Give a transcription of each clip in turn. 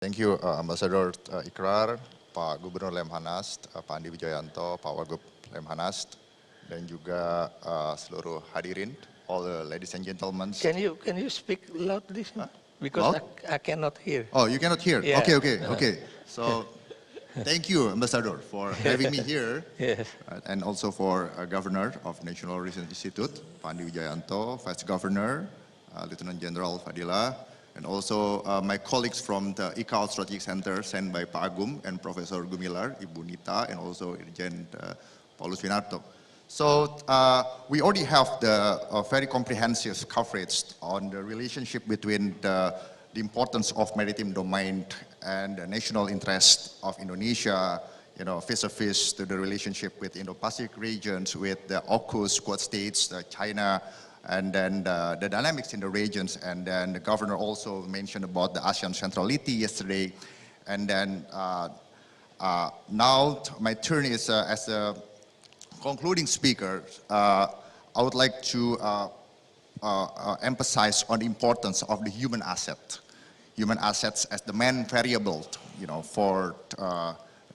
Thank you, Ambassador Ikrar, Pak Gubernur Lemhanas, Pak Andi Wijayanto, Pak Wagub Lemhanas, dan juga seluruh hadirin, all the ladies and gentlemen. Can you speak loudly? Huh? Because Loud? I cannot hear. Oh, you cannot hear? Yeah. Okay. So, thank you, Ambassador, for having me here. Yes. And also for Governor of National Research Institute, Pak Andi Wijayanto, Vice Governor, Lieutenant General Fadila, and also my colleagues from the ICAO Strategic Center sent by Pak Agum and Professor Gumilar, Ibu Nita, and also Irjen Paulus Winarto. So we already have the very comprehensive coverage on the relationship between the importance of maritime domain and the national interest of Indonesia, vis-a-vis to the relationship with Indo-Pacific regions, with the AUKUS, Quad states, China, and then the dynamics in the regions. And then the governor also mentioned about the ASEAN centrality yesterday. And then now my turn is as a concluding speaker. I would like to emphasize on the importance of the human asset. Human assets as the main variable, for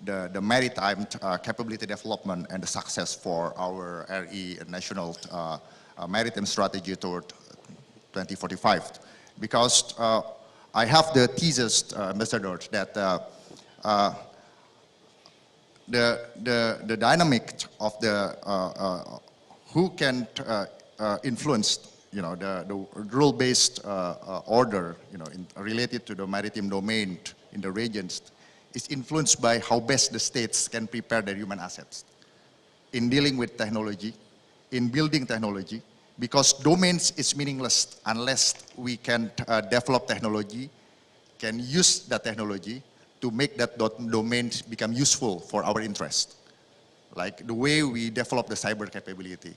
the maritime capability development and the success for our RE national maritime strategy toward 2045. Because I have the thesis, Ambassador, that the dynamic of the who can influence the rule-based order related to the maritime domain in the regions is influenced by how best the states can prepare their human assets in dealing with technology, in building technology, because domains is meaningless unless we can develop technology, can use that technology to make that domain become useful for our interest. Like the way we develop the cyber capability,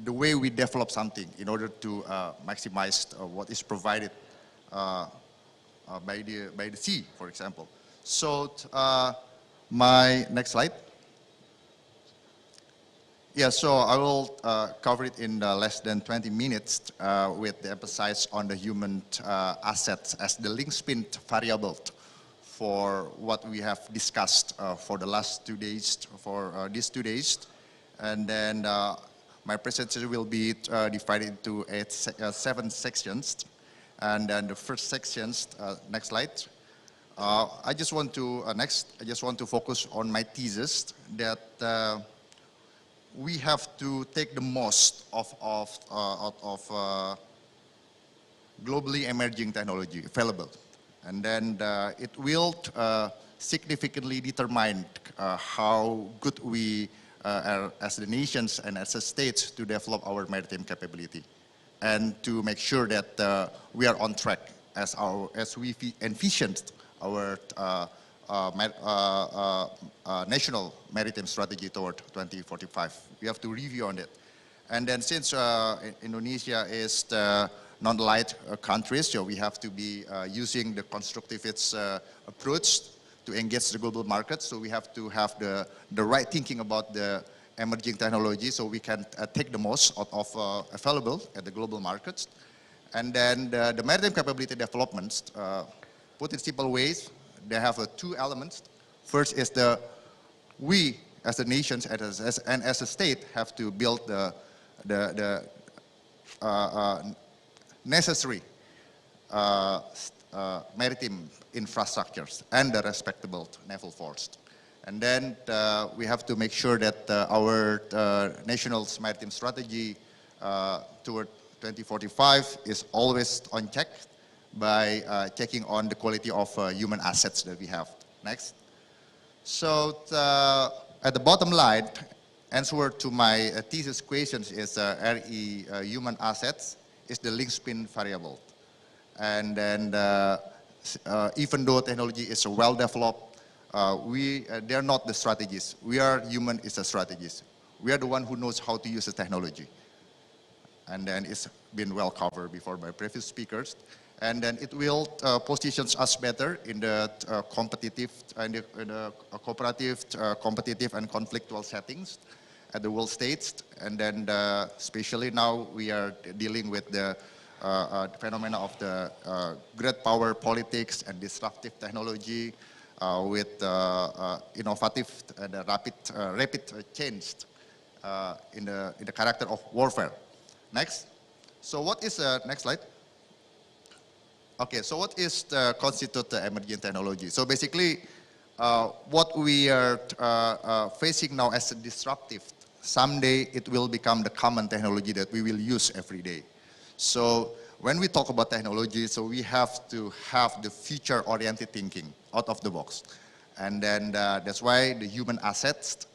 the way we develop something in order to maximize what is provided by the sea, for example. So my next slide. Yeah, so I will cover it in less than 20 minutes with the emphasis on the human assets as the linchpin variable for what we have discussed for the last 2 days, for these 2 days. And then my presentation will be divided into 7 sections. And then the first sections, next slide. I just want to focus on my thesis that we have to take the most of globally emerging technology available. And then it will significantly determine how good we are as the nations and as a state to develop our maritime capability and to make sure that we are on track as we envisioned our national maritime strategy toward 2045. We have to review on it. And then since Indonesia is the non-light country, so we have to be using the constructivist approach to engage the global market. So we have to have the right thinking about the emerging technology so we can take the most out of available at the global markets. And then the maritime capability developments, put in simple ways, they have 2 elements. First is we as a nation and as a state have to build the necessary maritime infrastructures and the respectable naval force. And then we have to make sure that our national maritime strategy toward 2045 is always on check by checking on the quality of human assets that we have. Next. So at the bottom line, answer to my thesis questions is RE human assets is the linchpin variable. And then even though technology is well developed, they're not the strategists. We are human is the strategists. We are the one who knows how to use the technology. And then it's been well covered before by previous speakers. And then it will positions us better in the competitive and the cooperative, competitive and conflictual settings at the world stage. And then especially now we are dealing with the phenomena of the great power politics and disruptive technology with innovative and rapid change in the character of warfare. Next. So what is, next slide. Okay, so what is the constitute the emerging technology? So basically, what we are facing now as a disruptive, someday it will become the common technology that we will use every day. So when we talk about technology, so we have to have the future-oriented thinking out of the box. And then that's why the human assets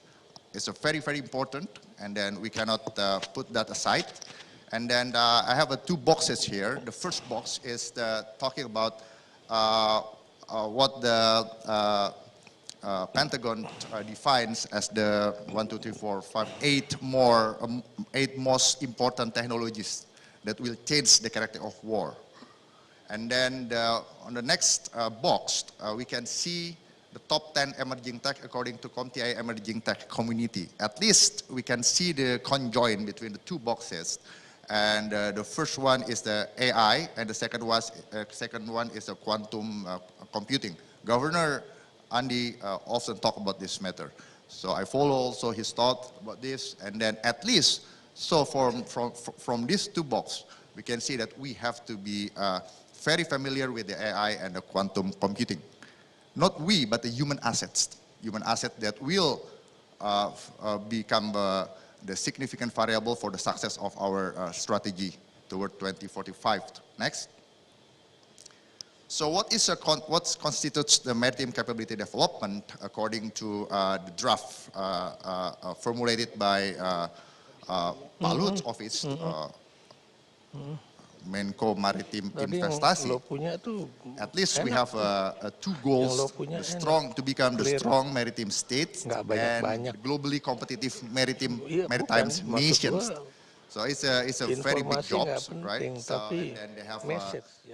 is a very, very important, and then we cannot put that aside. And then I have two boxes here. The first box is talking about what the Pentagon defines as the 1, 2, 3, 4, 5, 8 most important technologies that will change the character of war. And then on the next box, we can see the top 10 emerging tech according to CompTIA emerging tech community. At least we can see the conjoin between the two boxes. And the first one is the AI, and the second one is the quantum computing. Governor Andy often talk about this matter. So I follow also his thought about this, and then at least, so from these two boxes, we can see that we have to be very familiar with the AI and the quantum computing. Not we, but the human assets that will become the significant variable for the success of our strategy toward 2045. Next. So what constitutes the maritime capability development according to the draft formulated by Pak Lut Office, Menko Maritim Investasi. At least we have two goals: to become the strong maritime state and globally competitive maritime nations. So it's a very big job, right? So and then they have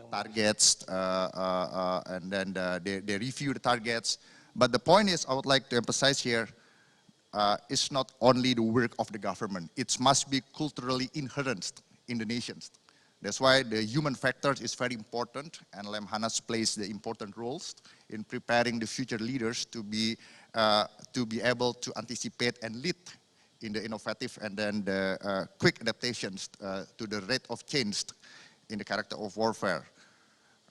targets, and then they review the targets. But the point is, I would like to emphasize here, it's not only the work of the government. It must be culturally inherent in the nations. That's why the human factor is very important, and Lemhanas plays the important roles in preparing the future leaders to be able to anticipate and lead in the innovative and then the quick adaptations to the rate of change in the character of warfare.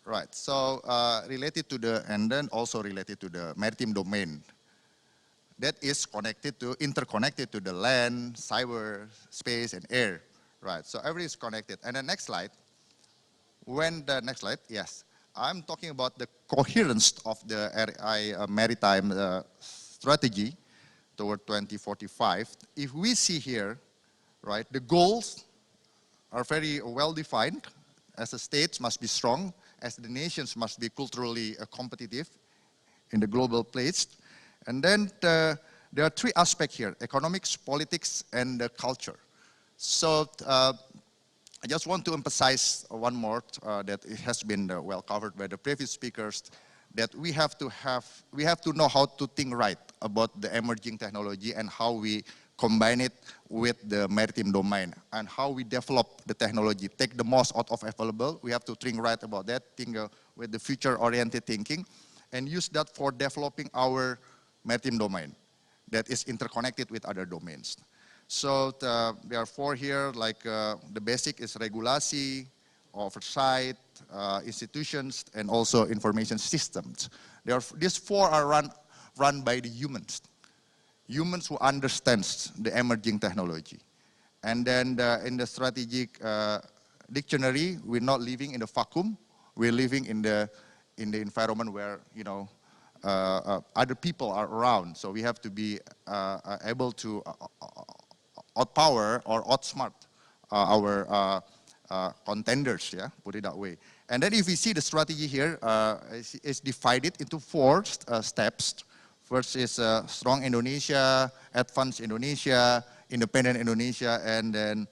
Right, so related to and then also related to the maritime domain. That is interconnected to the land, cyber, space, and air. Right, so everything is connected. And the next slide, next slide, yes. I'm talking about the coherence of the maritime strategy toward 2045. If we see here, right, the goals are very well defined. As the states must be strong, as the nations must be culturally competitive in the global place. And then there are three aspects here: economics, politics, and culture. So I just want to emphasize one more that it has been well covered by the previous speakers, that we have to know how to think right about the emerging technology and how we combine it with the maritime domain and how we develop the technology, take the most out of available. We have to think right about that, think with the future-oriented thinking, and use that for developing our maritime domain that is interconnected with other domains. So there are four here, like the basic is regulation, oversight, institutions, and also information systems. These four are run by the humans who understands the emerging technology. And then in the strategic dictionary, we're not living in a vacuum. We're living in the environment where other people are around. So we have to be able to outpower or outsmart our contenders, yeah, put it that way. And then if we see the strategy here, it's divided into four steps. First is strong Indonesia, advanced Indonesia, independent Indonesia, and then,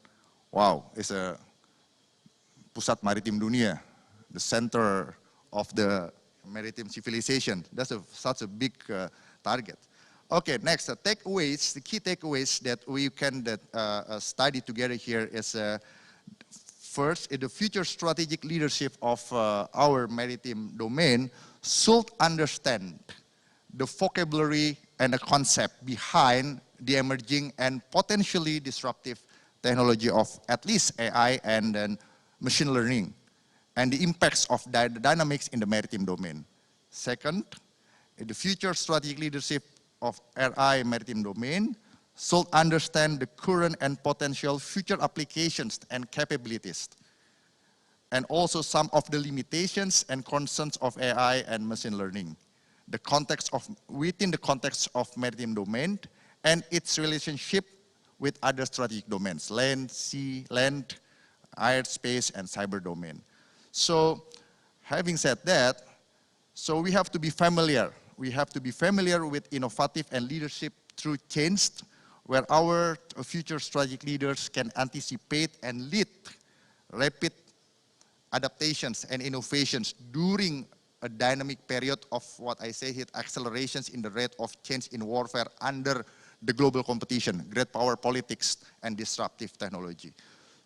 wow, it's a pusat maritim dunia, the center of the maritime civilization. That's such a big target. Okay, next, takeaways. The key takeaways that we can study together here is, first, the future strategic leadership of our maritime domain should understand the vocabulary and the concept behind the emerging and potentially disruptive technology of at least AI and then machine learning, and the impacts of the dynamics in the maritime domain. Second, the future strategic leadership of RI maritime domain should understand the current and potential future applications and capabilities, and also some of the limitations and concerns of AI and machine learning, within the context of maritime domain and its relationship with other strategic domains, land, sea, land, air, space, and cyber domain. So, having said that, so we have to be familiar. We have to be familiar with innovative and leadership through change, where our future strategic leaders can anticipate and lead rapid adaptations and innovations during a dynamic period of what I say here, accelerations in the rate of change in warfare under the global competition, great power politics, and disruptive technology.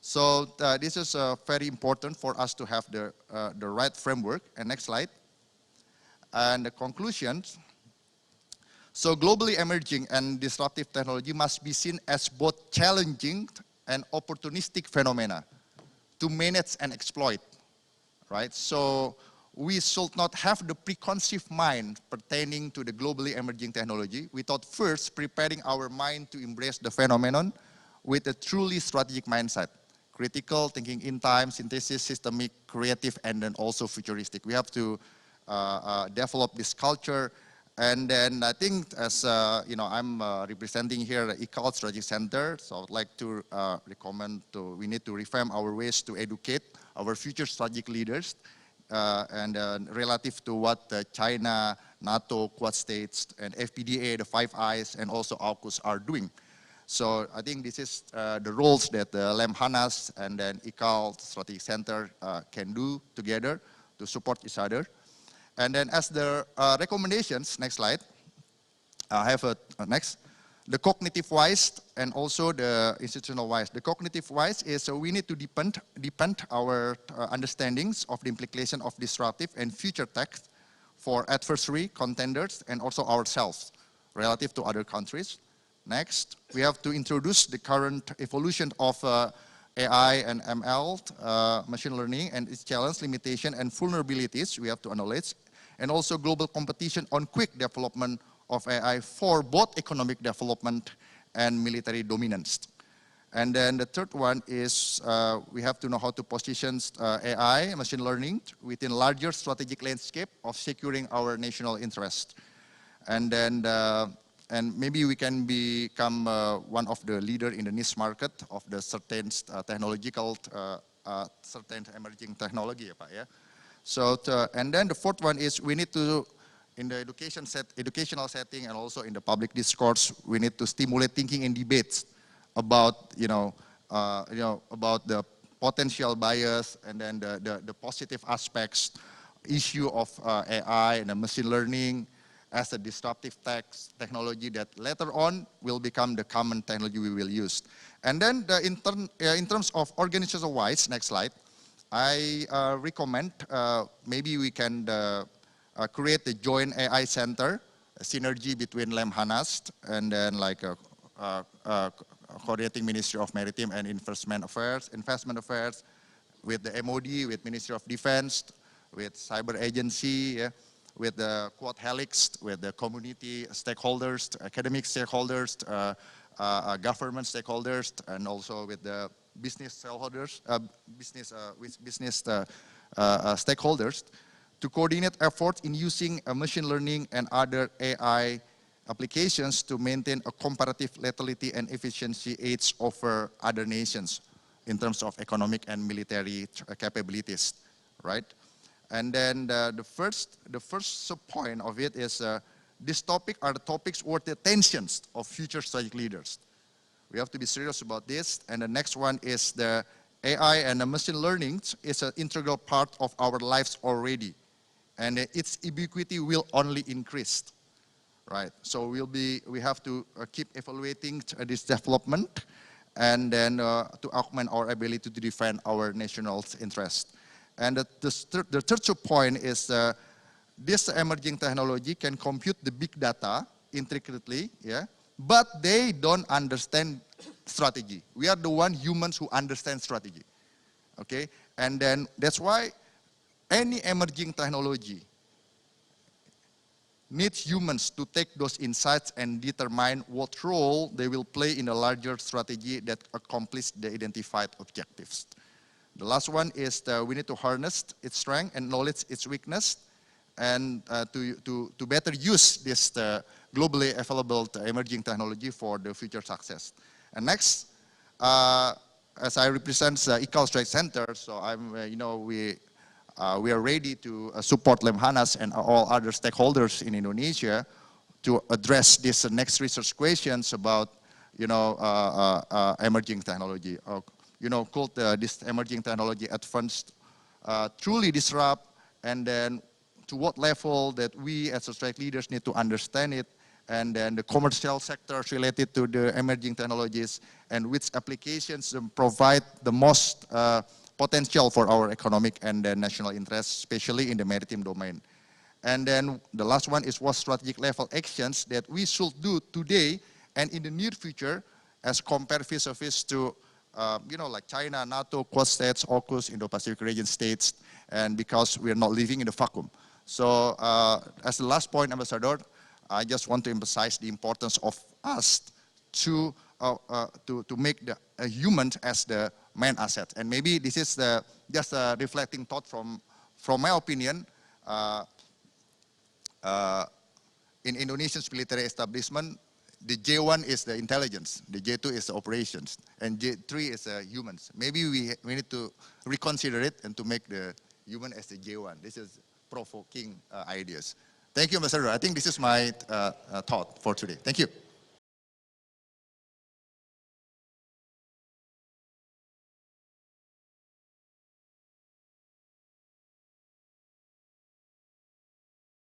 So this is very important for us to have the right framework. And next slide. And the conclusions. So globally emerging and disruptive technology must be seen as both challenging and opportunistic phenomena to manage and exploit, right? So we should not have the preconceived mind pertaining to the globally emerging technology without first preparing our mind to embrace the phenomenon with a truly strategic mindset. Critical, thinking in time, synthesis, systemic, creative, and then also futuristic. We have to develop this culture. And then I think as, I'm representing here the ICAL Strategic Center, so I would like to recommend we need to reframe our ways to educate our future strategic leaders and relative to what China, NATO, Quad States, and FPDA, the Five Eyes, and also AUKUS are doing. So I think this is the roles that Lemhanas and then ICAL Strategic Center can do together to support each other. And then as the recommendations, next slide, I have next. The cognitive wise and also the institutional wise. The cognitive wise is we need to deepen our understandings of the implication of disruptive and future tech for adversary, contenders, and also ourselves relative to other countries. Next, we have to introduce the current evolution of AI and ML, machine learning, and its challenge, limitation, and vulnerabilities we have to acknowledge, and also global competition on quick development of AI for both economic development and military dominance. And then the third one is we have to know how to position AI, machine learning, within larger strategic landscape of securing our national interest. And then and maybe we can become one of the leader in the niche market of the certain technological, certain emerging technology, yeah. So, and then the fourth one is we need to, in the educational setting and also in the public discourse, we need to stimulate thinking and debates about, about the potential bias and then the positive aspects, issue of AI and the machine learning as a disruptive technology that later on will become the common technology we will use. And then in terms of organizational-wise, next slide, I recommend maybe we can create a joint AI center, a synergy between Lemhanas and then like a coordinating Ministry of Maritime and Investment Affairs, with the MOD, with Ministry of Defense, with Cyber Agency, yeah, with the Quad Helix, with the community stakeholders, academic stakeholders, government stakeholders, and also with the business stakeholders, stakeholders, to coordinate efforts in using machine learning and other AI applications to maintain a comparative lethality and efficiency edge over other nations in terms of economic and military capabilities, right? And then the first point of it is this topic are the topics worth the attentions of future strategic leaders. We have to be serious about this. And the next one is the AI and the machine learning is an integral part of our lives already. And its ubiquity will only increase, right? So we have to keep evaluating this development and then to augment our ability to defend our national interest. And the third point is this emerging technology can compute the big data intricately, yeah, but they don't understand strategy. We are the humans who understand strategy, okay? And then that's why any emerging technology needs humans to take those insights and determine what role they will play in a larger strategy that accomplishes the identified objectives. The last one is we need to harness its strength and knowledge its weakness, and to better use this globally available emerging technology for the future success. And next, as I represent ICAO Trade Center, so I'm, we are ready to support Lemhanas and all other stakeholders in Indonesia to address this next research questions about, emerging technology. Could this emerging technology advanced truly disrupt, and then to what level that we as trade leaders need to understand it, and then the commercial sectors related to the emerging technologies, and which applications provide the most potential for our economic and national interests, especially in the maritime domain. And then the last one is what strategic level actions that we should do today and in the near future as compared vis-a-vis to, like China, NATO, Quad states, AUKUS, Indo-Pacific region states, and because we are not living in a vacuum. So as the last point, Ambassador, I just want to emphasize the importance of us to make the human as the main asset. And maybe this is just a reflecting thought from my opinion. In Indonesia's military establishment, the J1 is the intelligence, the J2 is the operations, and J3 is humans. Maybe we need to reconsider it and to make the human as the J1. This is provoking ideas. Thank you, Ambassador. I think this is my thought for today. Thank you.